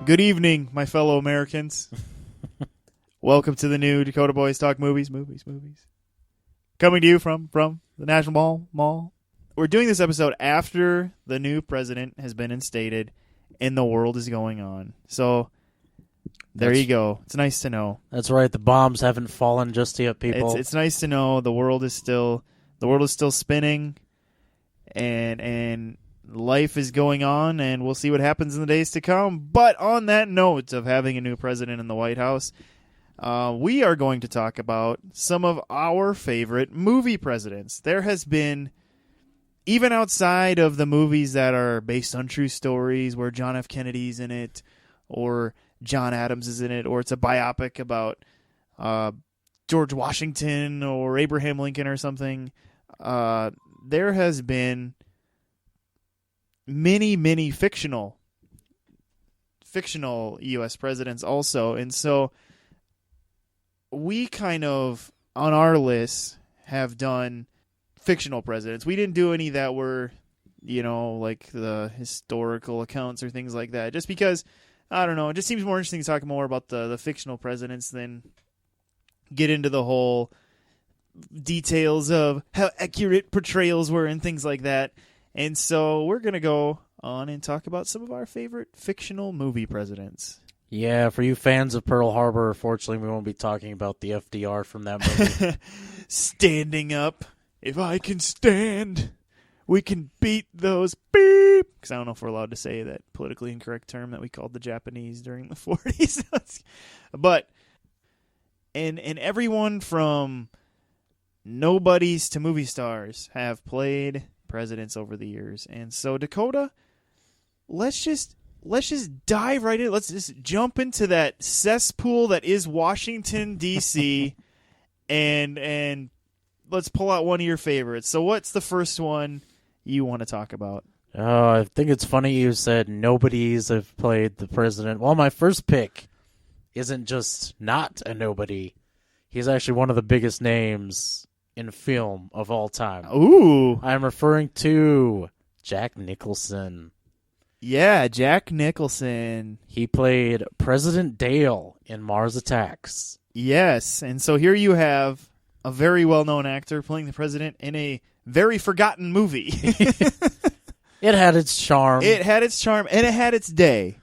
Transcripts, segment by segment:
Good evening, my fellow Americans. Welcome to the new Dakota Boys Talk Movies. Coming to you from the National Mall. We're doing this episode after the new president has been instated and the world is going on. So there you go. It's nice to know. That's right. The bombs haven't fallen just yet, people. It's nice to know the world is still spinning and life is going on, and we'll see what happens in the days to come. But on that note of having a new president in the White House, we are going to talk about some of our favorite movie presidents. There has been, even outside of the movies that are based on true stories where John F. Kennedy's in it or John Adams is in it, or it's a biopic about George Washington or Abraham Lincoln or something, there has been many fictional U.S. presidents also. And so we kind of, on our list, have done fictional presidents. We didn't do any that were, like the historical accounts or things like that, just because, I don't know, it just seems more interesting to talk more about the fictional presidents than get into the whole details of how accurate portrayals were and things like that. And so we're going to go on and talk about some of our favorite fictional movie presidents. Yeah, for you fans of Pearl Harbor, fortunately, we won't be talking about the FDR from that movie. Standing up. If I can stand, we can beat those beep. Because I don't know if we're allowed to say that politically incorrect term that we called the Japanese during the 40s. But, and everyone from nobodies to movie stars have played presidents over the years. And so, Dakota, let's just dive right in. Let's just jump into that cesspool that is Washington, D.C., and let's pull out one of your favorites. So what's the first one you want to talk about? I think it's funny you said nobodies have played the president. Well, my first pick isn't just not a nobody. He's actually one of the biggest names in film of all time. Ooh. I'm referring to Jack Nicholson. Yeah, Jack Nicholson. He played President Dale in Mars Attacks. Yes, and so here you have a very well-known actor playing the president in a very forgotten movie. It had its charm. It had its charm, and it had its day.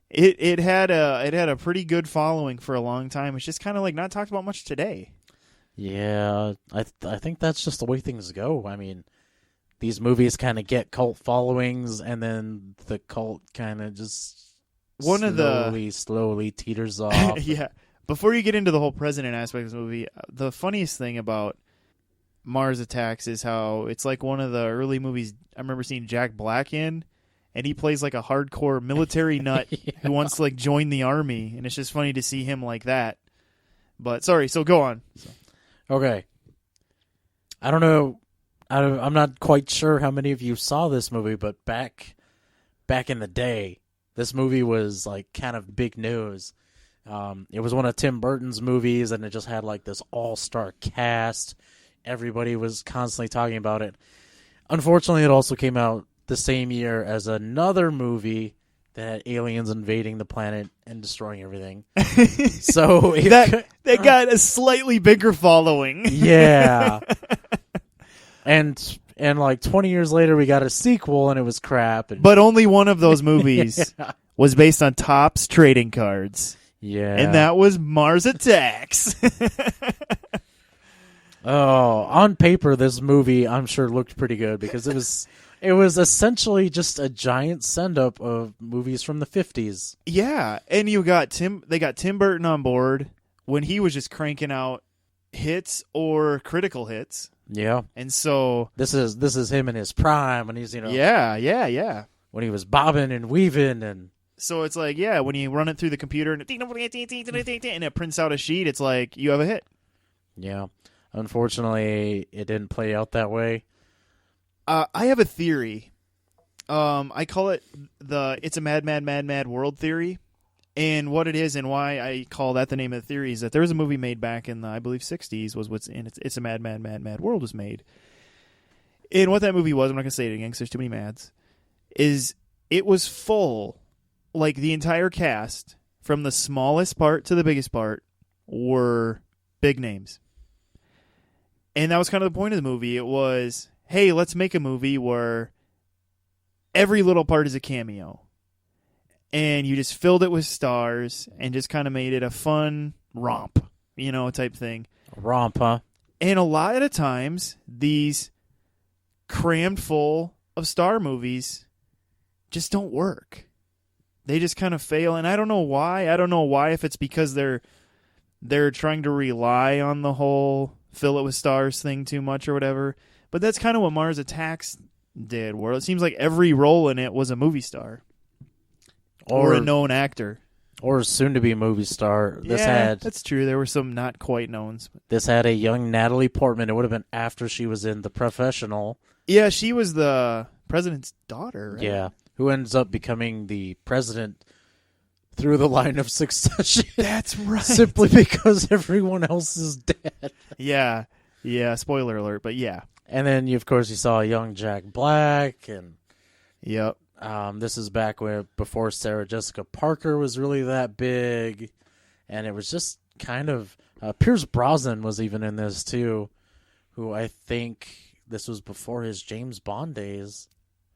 It had a pretty good following for a long time. It's just kind of like not talked about much today. Yeah, I think that's just the way things go. I mean, these movies kind of get cult followings, and then the cult kind of just slowly teeters off. Yeah. Before you get into the whole president aspect of this movie, the funniest thing about Mars Attacks is how it's like one of the early movies I remember seeing Jack Black in, and he plays like a hardcore military nut who wants to like join the army, and it's just funny to see him like that. But sorry, so go on. Okay. I don't know. I'm not quite sure how many of you saw this movie, but back in the day, this movie was like kind of big news. It was one of Tim Burton's movies, and it just had like this all-star cast. Everybody was constantly talking about it. Unfortunately, it also came out the same year as another movie that had aliens invading the planet and destroying everything. So that got a slightly bigger following. Yeah. And like 20 years later, we got a sequel, and it was crap. But only one of those movies was based on Topps trading cards. Yeah. And that was Mars Attacks. Oh, on paper, this movie, I'm sure, looked pretty good because it was essentially just a giant send-up of movies from the 50s. Yeah, and they got Tim Burton on board when he was just cranking out hits or critical hits. Yeah. And so this is him in his prime when he's, Yeah. when he was bobbing and weaving. And so it's like, yeah, when you run it through the computer and it prints out a sheet, it's like you have a hit. Yeah. Unfortunately, it didn't play out that way. I have a theory. I call it it's a mad world theory. And what it is and why I call that the name of the theory is that there was a movie made back in the, I believe, 60s was what's in It's a Mad World was made. And what that movie was, I'm not going to say it again because there's too many mads, is it was full like the entire cast, from the smallest part to the biggest part, were big names. And that was kind of the point of the movie. It was, hey, let's make a movie where every little part is a cameo. And you just filled it with stars and just kind of made it a fun romp, type thing. Romp, huh? And a lot of the times, these crammed full of star movies just don't work. They just kind of fail, and I don't know why. I don't know why, if it's because they're trying to rely on the whole fill it with stars thing too much or whatever. But that's kind of what Mars Attacks did, where it seems like every role in it was a movie star. Or a known actor. Or a soon-to-be movie star. That's true. There were some not quite knowns. This had a young Natalie Portman. It would have been after she was in The Professional. Yeah, she was the president's daughter, right? Yeah, who ends up becoming the president through the line of succession. That's right. Simply because everyone else is dead. Yeah, spoiler alert, but yeah. And then, of course, you saw young Jack Black. And yep. This is back before Sarah Jessica Parker was really that big. And it was just kind of... Pierce Brosnan was even in this, too, who I think... This was before his James Bond days.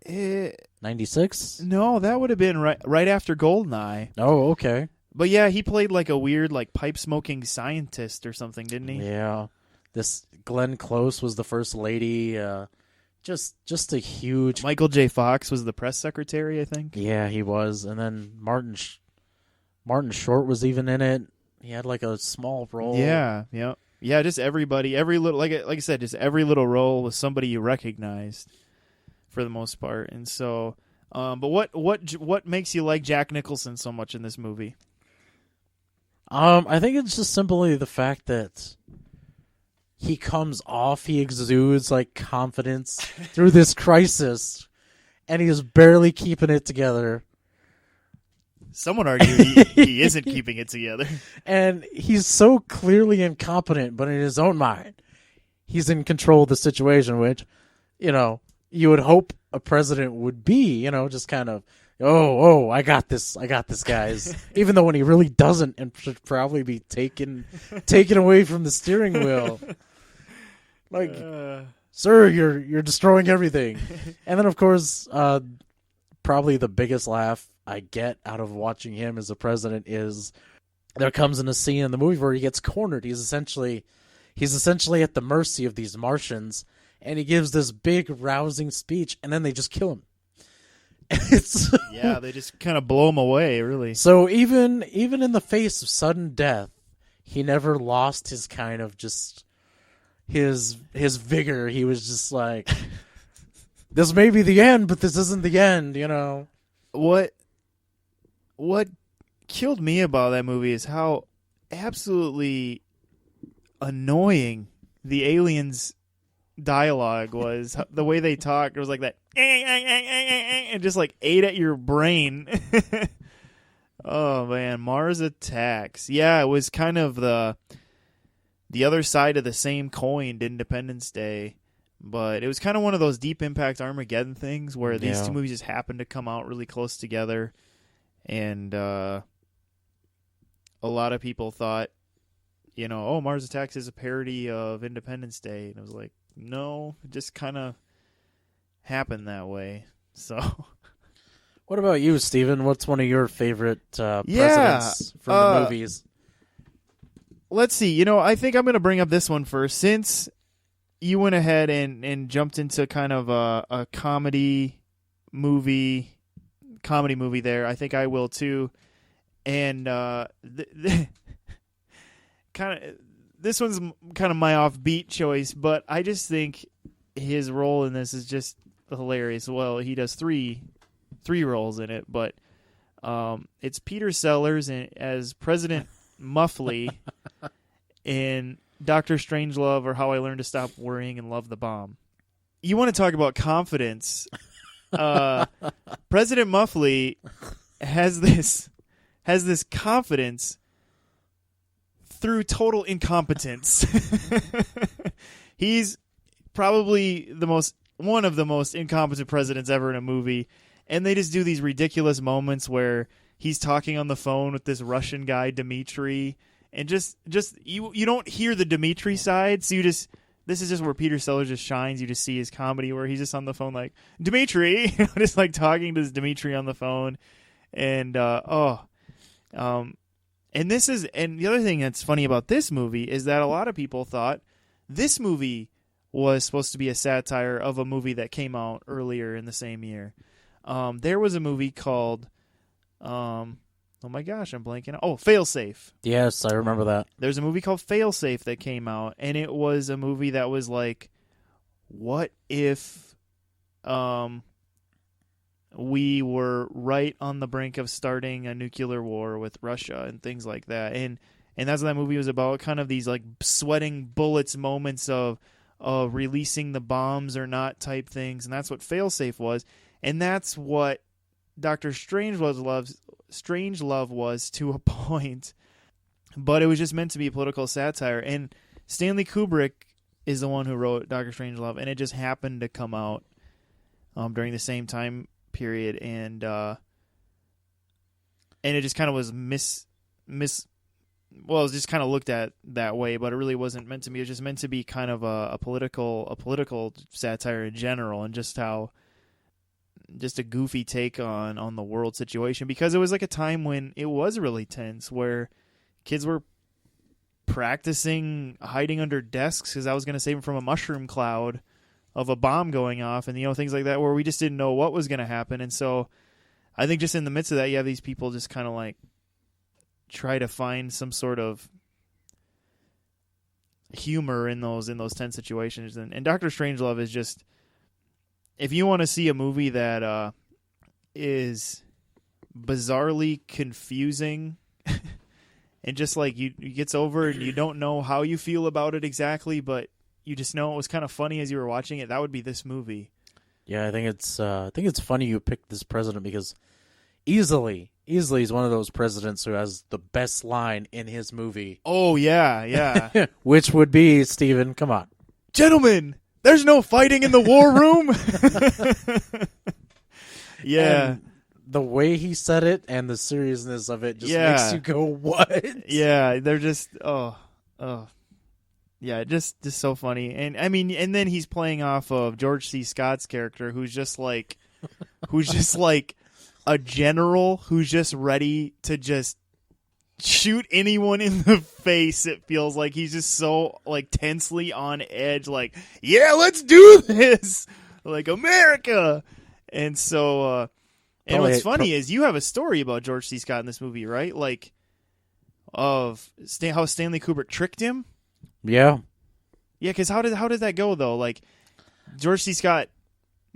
96? No, that would have been right after Goldeneye. Oh, okay. But yeah, he played like a weird pipe-smoking scientist or something, didn't he? Yeah. This Glenn Close was the first lady. Just a huge... Michael J. Fox was the press secretary, I think. Yeah, he was. And then Martin Short was even in it. He had like a small role. Yeah. Yeah, just everybody, every little, like I said, just every little role was somebody you recognized, for the most part. And so, but what makes you like Jack Nicholson so much in this movie? I think it's just simply the fact that he exudes like confidence through this crisis, and he is barely keeping it together. Some would argue he isn't keeping it together. And he's so clearly incompetent, but in his own mind, he's in control of the situation, which, you would hope a president would be, just kind of, I got this, guys. Even though when he really doesn't, and should probably be taken away from the steering wheel. Like, sir, you're destroying everything. And then, of course, probably the biggest laugh I get out of watching him as a president is there comes in a scene in the movie where he gets cornered. He's essentially at the mercy of these Martians, and he gives this big rousing speech, and then they just kill him. Yeah, they just kind of blow him away, really. So even in the face of sudden death, he never lost his kind of just his vigor. He was just like, this may be the end, but this isn't the end, What killed me about that movie is how absolutely annoying the aliens' dialogue was. The way they talked, it was like that, and just like ate at your brain. Oh man, Mars Attacks. Yeah, it was kind of the other side of the same coin to Independence Day. But it was kind of one of those Deep Impact Armageddon things where these two movies just happened to come out really close together. And a lot of people thought, Mars Attacks is a parody of Independence Day. And it was like, no, it just kind of happened that way. So, what about you, Steven? What's one of your favorite presidents from the movies? Let's see. I think I'm going to bring up this one first. Since you went ahead and jumped into kind of a comedy movie there, I think I will too. And this one's kind of my offbeat choice, but I just think his role in this is just hilarious. Well, he does three roles in it, but it's Peter Sellers as President Muffley in Dr. Strangelove, or How I Learned to Stop Worrying and Love the Bomb. You want to talk about confidence? President Muffley has this confidence through total incompetence. He's probably one of the most incompetent presidents ever in a movie, and they just do these ridiculous moments where he's talking on the phone with this Russian guy, Dmitri, and just you don't hear the Dmitri side, so this is just where Peter Sellers just shines. You just see his comedy where he's just on the phone like, Dmitri, just like talking to this Dmitri on the phone. And, and the other thing that's funny about this movie is that a lot of people thought this movie was supposed to be a satire of a movie that came out earlier in the same year. There was a movie called, oh my gosh, I'm blanking. Oh, Failsafe. Yes, I remember that. There's a movie called Failsafe that came out, and it was a movie that was like, what if we were right on the brink of starting a nuclear war with Russia and things like that. And that's what that movie was about, kind of these like sweating bullets moments of releasing the bombs or not type things, and that's what Failsafe was. And that's what Dr. Strangelove was to a point, but it was just meant to be a political satire. And Stanley Kubrick is the one who wrote Dr. Strangelove, and it just happened to come out during the same time period, and it just kind of was it was just kind of looked at that way, but it really wasn't meant to be. It was just meant to be kind of a political satire in general, and just a goofy take on the world situation, because it was like a time when it was really tense, where kids were practicing hiding under desks because I was going to save them from a mushroom cloud of a bomb going off, and things like that, where we just didn't know what was going to happen. And so I think just in the midst of that, you have these people just kind of like try to find some sort of humor in those tense situations. And Dr. Strangelove is just, if you want to see a movie that is bizarrely confusing and just like you gets over and you don't know how you feel about it exactly, but you just know it was kind of funny as you were watching it, that would be this movie. Yeah, I think it's funny you picked this president, because easily he's one of those presidents who has the best line in his movie. Oh yeah. Which would be, Steven, come on. Gentlemen, there's no fighting in the war room. Yeah. And the way he said it and the seriousness of it just makes you go, what? Yeah, they're just, yeah, just so funny. And I mean, and then he's playing off of George C. Scott's character, who's just like a general who's just ready to just shoot anyone in the face. It feels like he's just so like tensely on edge, like, yeah, let's do this, like America. And so and what's funny is you have a story about George C. Scott in this movie, right? Like of how Stanley Kubrick tricked him. Yeah, because how did that go though? Like George C. Scott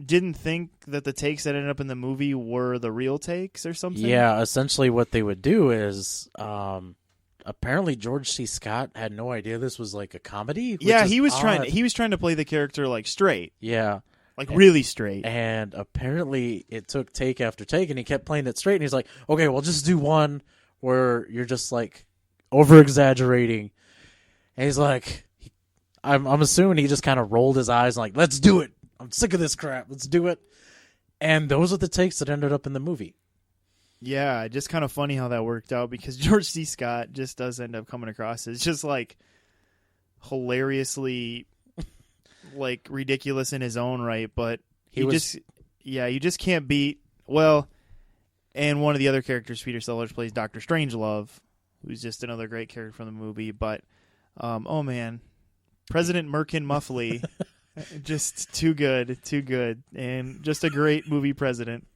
didn't think that the takes that ended up in the movie were the real takes or something? Yeah, essentially what they would do is apparently George C. Scott had no idea this was like a comedy. Yeah, he was trying to play the character like straight. Yeah. Like really straight. And apparently it took take after take, and he kept playing it straight, and he's like, okay, well, just do one where you're just like over-exaggerating. And he's like, I'm assuming he just kind of rolled his eyes and like, let's do it. I'm sick of this crap. Let's do it. And those are the takes that ended up in the movie. Yeah, just kind of funny how that worked out, because George C. Scott just does end up coming across as just like hilariously like ridiculous in his own right, but you just can't beat, well, and one of the other characters Peter Sellers plays, Dr. Strangelove, who's just another great character from the movie, but oh man, President Merkin Muffley. Just too good, and just a great movie president.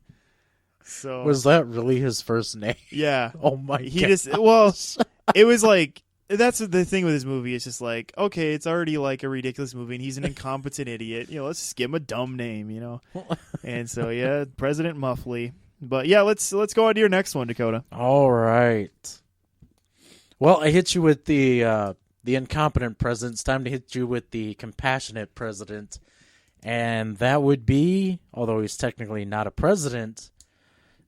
So was that really his first name? Yeah. Oh my god. It was like, that's the thing with this movie. It's just like, okay, it's already like a ridiculous movie, and he's an incompetent idiot. Let's just give him a dumb name, And so yeah, President Muffley. But yeah, let's go on to your next one, Dakota. All right. Well, I hit you with the incompetent president. It's time to hit you with the compassionate president. And that would be, although he's technically not a president,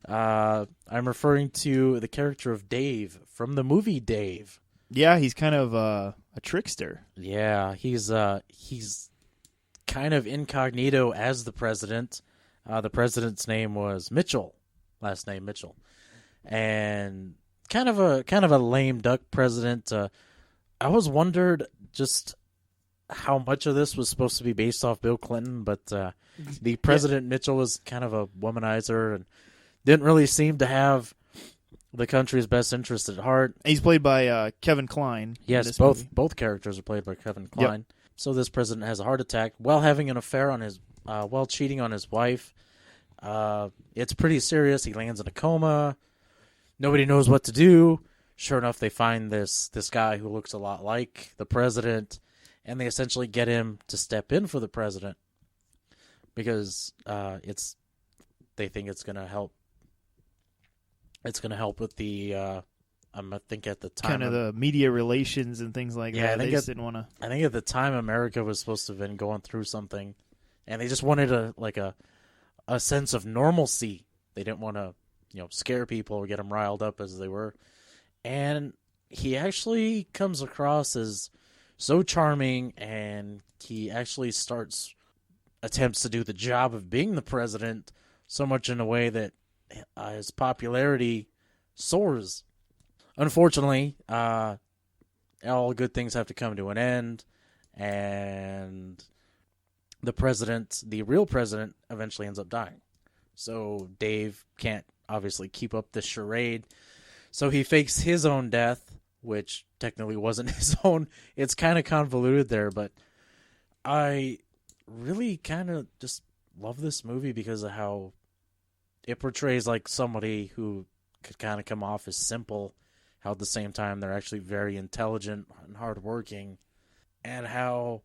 I'm referring to the character of Dave from the movie Dave. Yeah, he's kind of a trickster. Yeah, he's kind of incognito as the president. The president's name was Mitchell, last name Mitchell. and kind of a lame duck president. I always wondered just how much of this was supposed to be based off Bill Clinton, but the President Mitchell was kind of a womanizer and didn't really seem to have the country's best interest at heart. He's played by Kevin Kline. Yes, both characters are played by Kevin Kline. Yep. So this president has a heart attack while having an affair on his, while cheating on his wife. It's pretty serious. He lands in a coma. Nobody knows what to do. Sure enough, they find this guy who looks a lot like the president, and they essentially get him to step in for the president because they think it's going to help. It's going to help with the, I think at the time, kind of the media relations and things like that. They just didn't want to. I think at the time America was supposed to have been going through something, and they just wanted a sense of normalcy. They didn't want to, scare people or get them riled up as they were. And he actually comes across as so charming, and he actually attempts to do the job of being the president so much in a way that his popularity soars. Unfortunately, all good things have to come to an end, and the real president, eventually ends up dying. So Dave can't obviously keep up this charade. So he fakes his own death, which technically wasn't his own. It's kind of convoluted there, but I really kind of just love this movie because of how it portrays like somebody who could kind of come off as simple, how at the same time they're actually very intelligent and hardworking, and how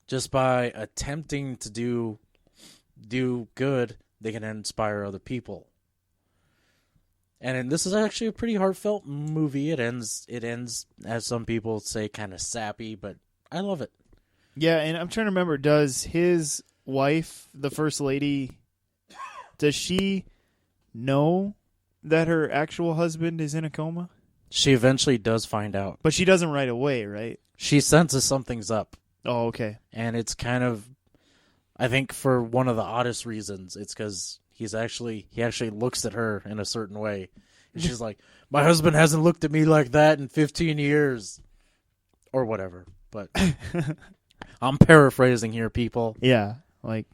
just by attempting to do good, they can inspire other people. And this is actually a pretty heartfelt movie. It ends, as some people say, kind of sappy, but I love it. Yeah, and I'm trying to remember, does his wife, the First Lady, does she know that her actual husband is in a coma? She eventually does find out. But she doesn't right away, right? She senses something's up. Oh, okay. And it's kind of, I think for one of the oddest reasons, it's because he actually looks at her in a certain way. And she's like, my husband hasn't looked at me like that in 15 years. Or whatever. But I'm paraphrasing here, people. Yeah, like,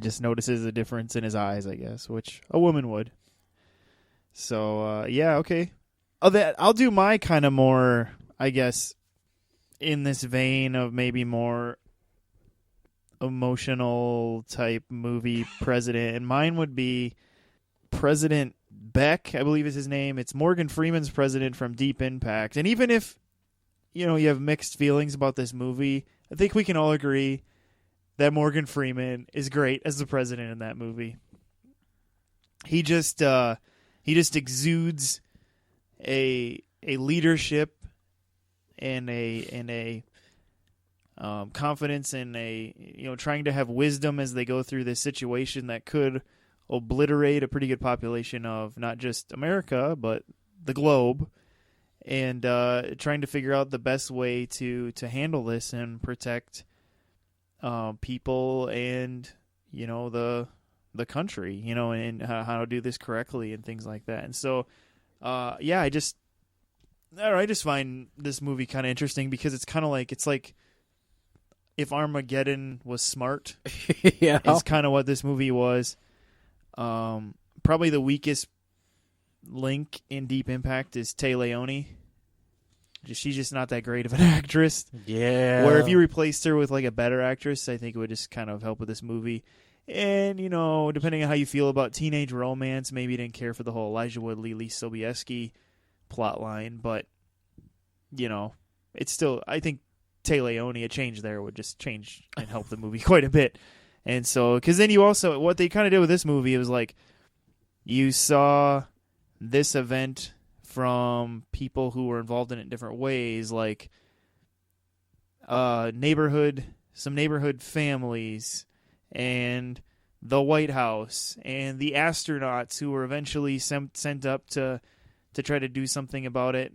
just notices a difference in his eyes, I guess, which a woman would. So, yeah, okay. I'll do my kind of more, I guess, in this vein of maybe more emotional type movie president, and mine would be President Beck, I believe is his name. It's Morgan Freeman's president from Deep Impact. And even if you have mixed feelings about this movie, I think we can all agree that Morgan Freeman is great as the president in that movie. He just exudes a leadership and a confidence and trying to have wisdom as they go through this situation that could obliterate a pretty good population of not just America but the globe, and trying to figure out the best way to handle this and protect people and the country, and how to do this correctly and things like that. And so I just find this movie kind of interesting because it's kind of like if Armageddon was smart. Yeah, is kind of what this movie was. Probably the weakest link in Deep Impact is Tay Leone. She's just not that great of an actress. Yeah. Where if you replaced her with like a better actress, I think it would just kind of help with this movie. And, depending on how you feel about teenage romance, maybe you didn't care for the whole Elijah Wood, Lee Sobieski plot line, but, it's still, I think Tay Leone, a change there would just change and help the movie quite a bit. And so, because then you also, what they kind of did with this movie, it was like, you saw this event from people who were involved in it in different ways, like some neighborhood families, and the White House, and the astronauts who were eventually sent up to try to do something about it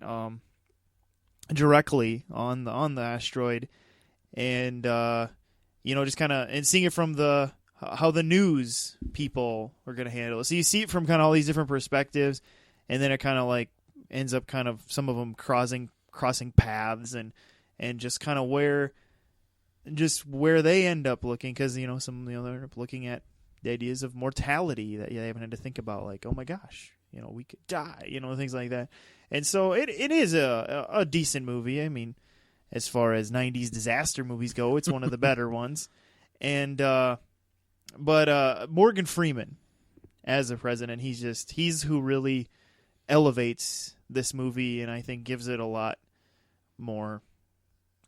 directly on the asteroid, and just kind of and seeing it from the how the news people are going to handle it. So you see it from kind of all these different perspectives, and then it kind of like ends up kind of some of them crossing paths and just kind of where they end up looking, because they're looking at the ideas of mortality that they haven't had to think about, like, oh my gosh, we could die, things like that. And so it is a decent movie. I mean, as far as 90s disaster movies go, it's one of the better ones. And but Morgan Freeman as the president, he's who really elevates this movie, and I think gives it a lot more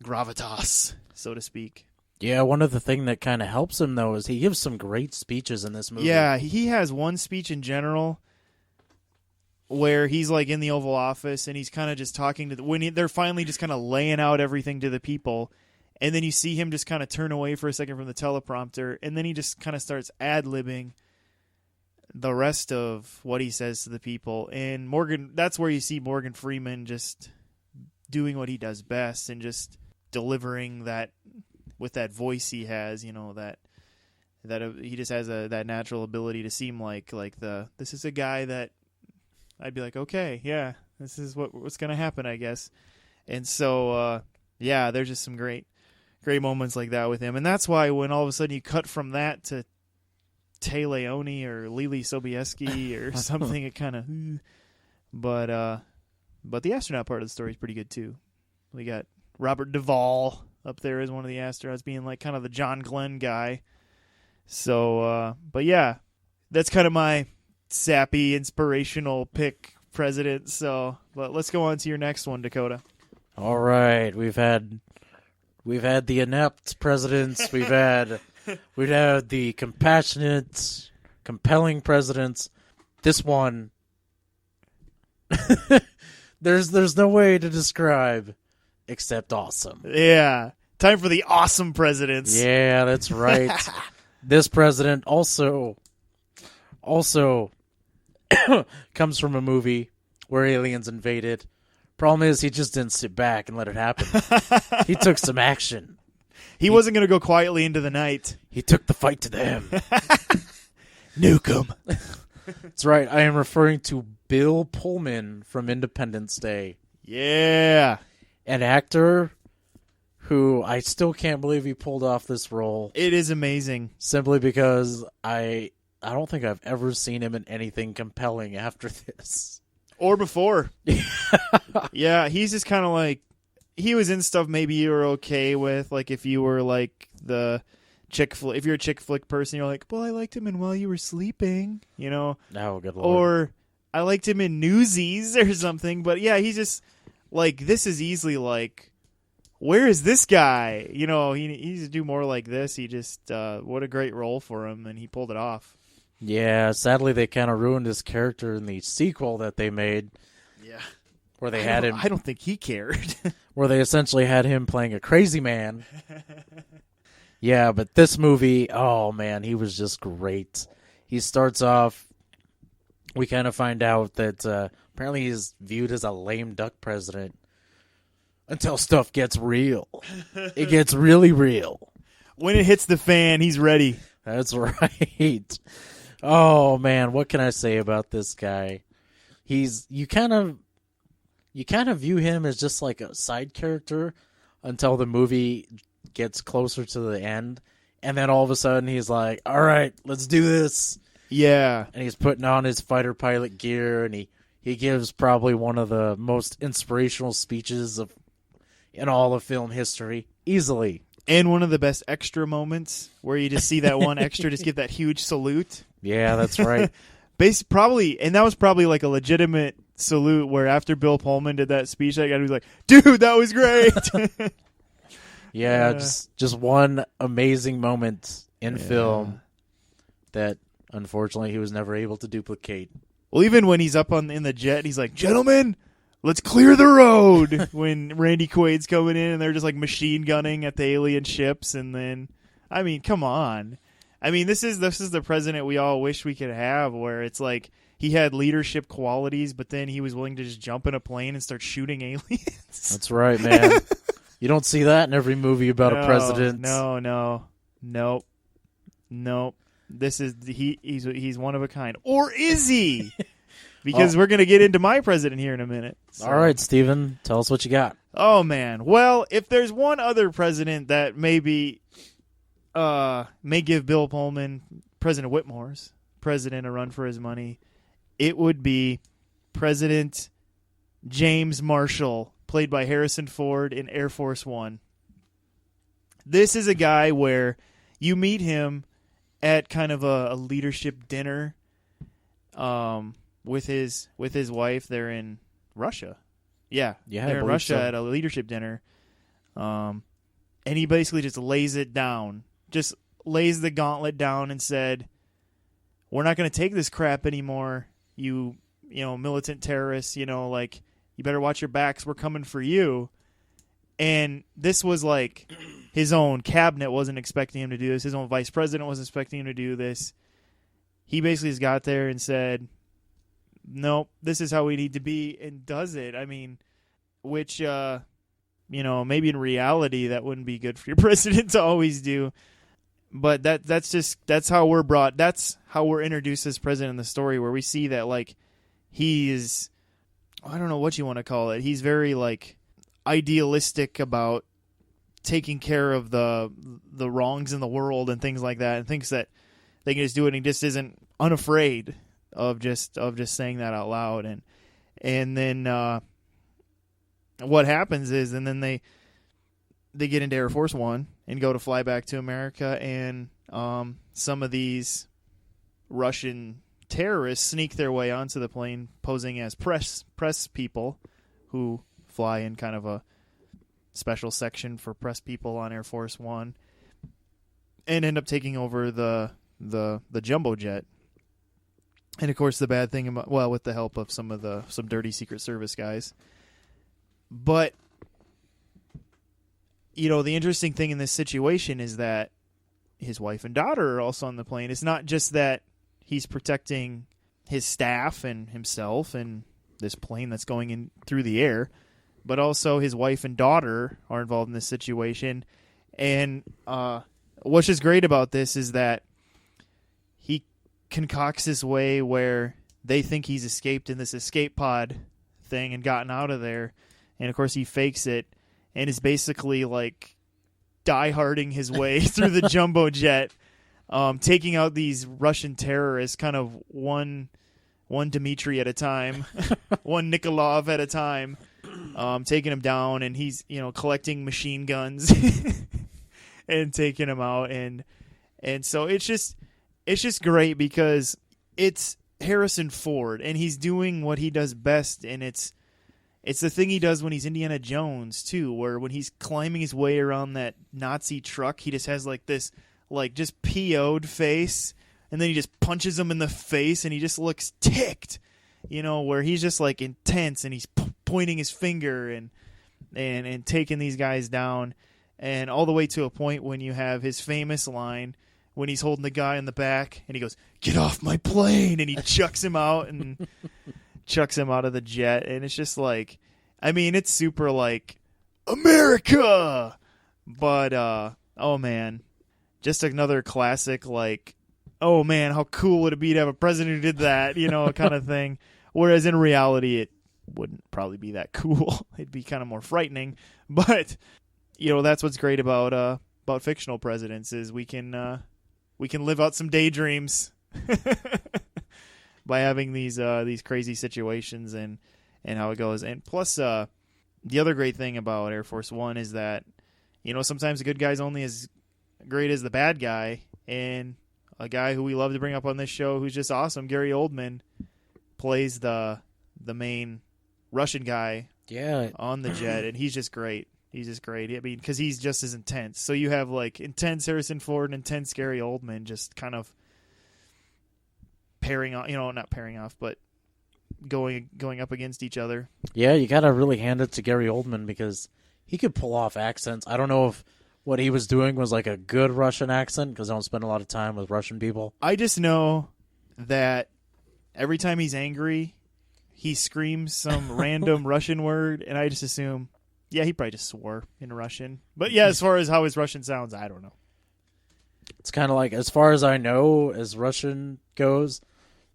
gravitas, so to speak. Yeah, one of the things that kind of helps him, though, is he gives some great speeches in this movie. Yeah, he has one speech in general where he's like in the Oval Office, and he's kind of just talking to they're finally just kind of laying out everything to the people, and then you see him just kind of turn away for a second from the teleprompter, and then he just kind of starts ad-libbing the rest of what he says to the people. And that's where you see Morgan Freeman just doing what he does best and just delivering that with that voice he has, that he just has that natural ability to seem like this is a guy that I'd be like, okay, yeah, this is what's going to happen, I guess. And so, there's just some great moments like that with him. And that's why when all of a sudden you cut from that to Tay Leone or Lily Sobieski or something, it kind of, but the astronaut part of the story is pretty good too. We got Robert Duvall up there as one of the astronauts, being like kind of the John Glenn guy. So, but yeah, that's kind of my sappy, inspirational pick president. So, but let's go on to your next one, Dakota. All right, we've had the inept presidents. We've had the compassionate, compelling presidents. This one, there's no way to describe except awesome. Yeah, time for the awesome presidents. Yeah, that's right. This president also comes from a movie where aliens invaded. Problem is, he just didn't sit back and let it happen. He took some action. He wasn't going to go quietly into the night. He took the fight to them. Nuke him. That's right. I am referring to Bill Pullman from Independence Day. Yeah. An actor who I still can't believe he pulled off this role. It is amazing. Simply because I don't think I've ever seen him in anything compelling after this. Or before. Yeah, he's just kind of like, he was in stuff maybe you were okay with, like if you were like the chick flick, if you're a chick flick person, you're like, well, I liked him in While You Were Sleeping, Oh, good Lord. Or I liked him in Newsies or something. But yeah, he's just like, this is easily like, where is this guy? He needs to do more like this. He just, what a great role for him, and he pulled it off. Yeah, sadly they kind of ruined his character in the sequel that they made. Yeah. Where they had him. I don't think he cared. Where they essentially had him playing a crazy man. Yeah, but this movie, oh man, he was just great. He starts off, we kind of find out that apparently he's viewed as a lame duck president until stuff gets real. It gets really real. When it hits the fan, he's ready. That's right. Oh man, what can I say about this guy? You kind of view him as just like a side character until the movie gets closer to the end, and then all of a sudden he's like, all right, let's do this. Yeah. And he's putting on his fighter pilot gear, and he gives probably one of the most inspirational speeches in all of film history, easily. And one of the best extra moments where you just see that one extra just give that huge salute. Yeah, that's right. And that was probably like a legitimate salute where after Bill Pullman did that speech, that guy was like, dude, that was great. Yeah, just one amazing moment in film that unfortunately he was never able to duplicate. Well, even when he's up in the jet, he's like, gentlemen, let's clear the road. When Randy Quaid's coming in and they're just like machine gunning at the alien ships. And then, I mean, come on. I mean, this is the president we all wish we could have, where it's like he had leadership qualities, but then he was willing to just jump in a plane and start shooting aliens. That's right, man. You don't see that in every movie about a president. Nope. This is he's one of a kind, or is he? Because we're gonna get into my president here in a minute. So. All right, Steven, tell us what you got. Oh man, well, if there's one other president that maybe may give Bill Pullman, President Whitmore's president, a run for his money, it would be President James Marshall, played by Harrison Ford in Air Force One. This is a guy where you meet him at kind of a leadership dinner with his wife. They're in Russia. Yeah, they're in Russia at a leadership dinner. And he basically just lays it down, just lays the gauntlet down and said, we're not going to take this crap anymore, you militant terrorists, like, you better watch your backs, we're coming for you. And this was like his own cabinet wasn't expecting him to do this. His own vice president wasn't expecting him to do this. He basically just got there and said, nope, this is how we need to be, and does it. I mean, which, maybe in reality that wouldn't be good for your president to always do. But that's how we're introduced as president in the story, where we see that, like, he is, I don't know what you want to call it. He's very, like, idealistic about taking care of the wrongs in the world and things like that, and thinks that they can just do it, and he just isn't unafraid of just saying that out loud. And then what happens is, and then they get into Air Force One and go to fly back to America, and some of these Russian terrorists sneak their way onto the plane posing as press people who fly in kind of a special section for press people on Air Force One, and end up taking over the jumbo jet. And of course, the bad thing about, well, with the help of some dirty Secret Service guys. But the interesting thing in this situation is that his wife and daughter are also on the plane. It's not just that he's protecting his staff and himself and this plane that's going in through the air, but also his wife and daughter are involved in this situation. And what's just great about this is that he concocts this way where they think he's escaped in this escape pod thing and gotten out of there. And of course he fakes it and is basically like dieharding his way through the jumbo jet, taking out these Russian terrorists kind of one Dmitry at a time, one Nikolov at a time, taking him down, and he's collecting machine guns and taking them out, and so it's just great because it's Harrison Ford, and he's doing what he does best, and it's the thing he does when he's Indiana Jones too, where when he's climbing his way around that Nazi truck, he just has like this just PO'd face, and then he just punches him in the face, and he just looks ticked, where he's just like intense, and he's pointing his finger and taking these guys down, and all the way to a point when you have his famous line when he's holding the guy in the back, and he goes, "Get off my plane," and he chucks him out and chucks him out of the jet, and it's just like, I mean, it's super like America, but oh man, just another classic, like, oh man, how cool would it be to have a president who did that, kind of thing. Whereas in reality, it wouldn't probably be that cool. It'd be kind of more frightening. But that's what's great about fictional presidents is we can live out some daydreams by having these crazy situations and how it goes. And plus, the other great thing about Air Force One is that sometimes the good guy's only as great as the bad guy. And a guy who we love to bring up on this show, who's just awesome, Gary Oldman, plays the main Russian guy on the jet, and he's just great. He's just great. I mean, because he's just as intense. So you have like intense Harrison Ford and intense Gary Oldman just kind of pairing off, not pairing off, but going up against each other. Yeah, you got to really hand it to Gary Oldman because he could pull off accents. I don't know if what he was doing was like a good Russian accent because I don't spend a lot of time with Russian people. I just know that every time he's angry, he screams some random Russian word, and I just assume, yeah, he probably just swore in Russian. But yeah, as far as how his Russian sounds, I don't know. It's kind of like, as far as I know, as Russian goes,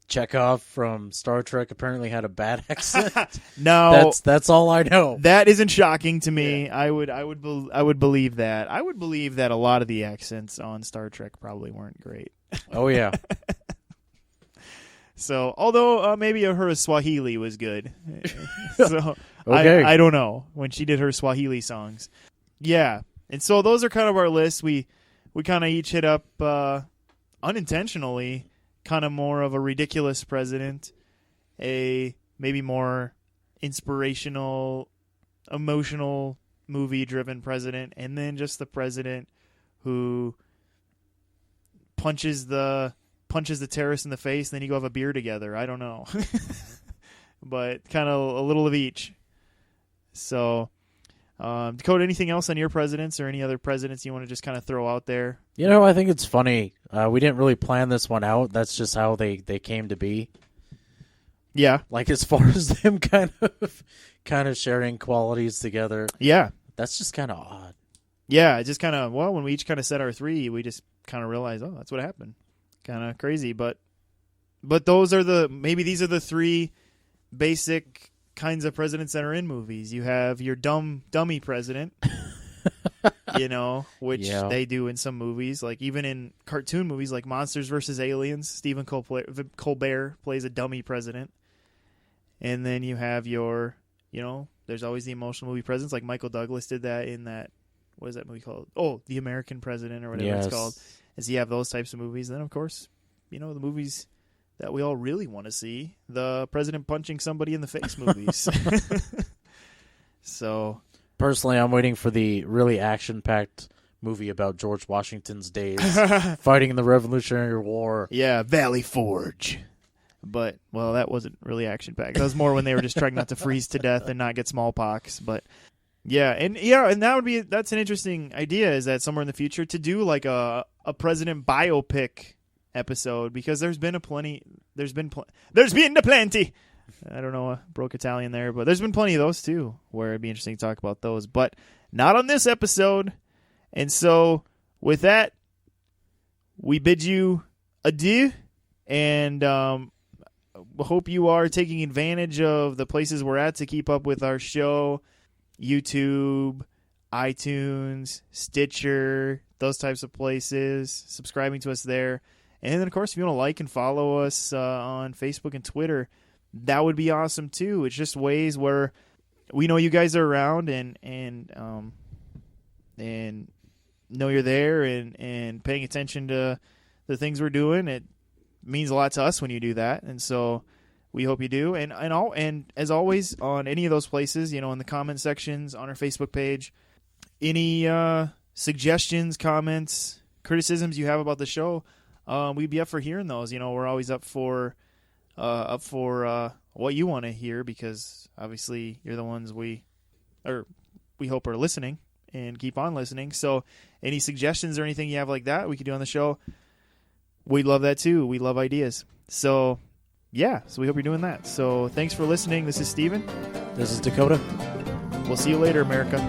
Chekhov from Star Trek apparently had a bad accent. No, that's all I know. that isn't shocking to me. Yeah. I would believe that. I would believe that a lot of the accents on Star Trek probably weren't great. Oh yeah. So, although maybe her Swahili was good. So Okay. I don't know when she did her Swahili songs. Yeah, and so those are kind of our lists. We kind of each hit up unintentionally kind of more of a ridiculous president, a maybe more inspirational, emotional, movie-driven president, and then just the president who punches the terrorist in the face, and then you go have a beer together. I don't know. But kind of a little of each. So, Dakota, anything else on your presidents or any other presidents you want to just kind of throw out there? I think it's funny. We didn't really plan this one out. That's just how they came to be. Yeah. Like, as far as them kind of sharing qualities together. Yeah. That's just kind of odd. Yeah, it just kind of, when we each kind of said our three, we just kind of realized, oh, that's what happened. Kind of crazy, but these are the three basic kinds of presidents that are in movies. You have your dummy president, which they do in some movies, like even in cartoon movies like Monsters vs. Aliens, Stephen Colbert plays a dummy president. And then you have your, there's always the emotional movie presidents, like Michael Douglas did that in that, what is that movie called? Oh, The American President or whatever it's called. And so you have those types of movies. And then, of course, the movies that we all really want to see, the president punching somebody in the face movies. So, personally, I'm waiting for the really action-packed movie about George Washington's days fighting in the Revolutionary War. Yeah, Valley Forge. But, that wasn't really action-packed. That was more when they were just trying not to freeze to death and not get smallpox. But, and that's an interesting idea, is that somewhere in the future to do like a president biopic episode, because there's been plenty. I don't know, broke Italian there, but there's been plenty of those too, where it'd be interesting to talk about those, but not on this episode. And so with that, we bid you adieu, and hope you are taking advantage of the places we're at to keep up with our show. YouTube, iTunes, Stitcher, those types of places, subscribing to us there. And then, of course, if you want to like and follow us on Facebook and Twitter, that would be awesome too. It's just ways where we know you guys are around and know you're there and paying attention to the things we're doing. It means a lot to us when you do that, and so we hope you do. And as always, on any of those places, in the comment sections on our Facebook page, any suggestions, comments, criticisms you have about the show, we'd be up for hearing those. We're always up for what you want to hear, because obviously you're the ones we hope are listening and keep on listening. So any suggestions or anything you have like that we could do on the show, we'd love that too. We love ideas. So yeah, so we hope you're doing that. So thanks for listening. This is Steven. This is Dakota. We'll see you later, America.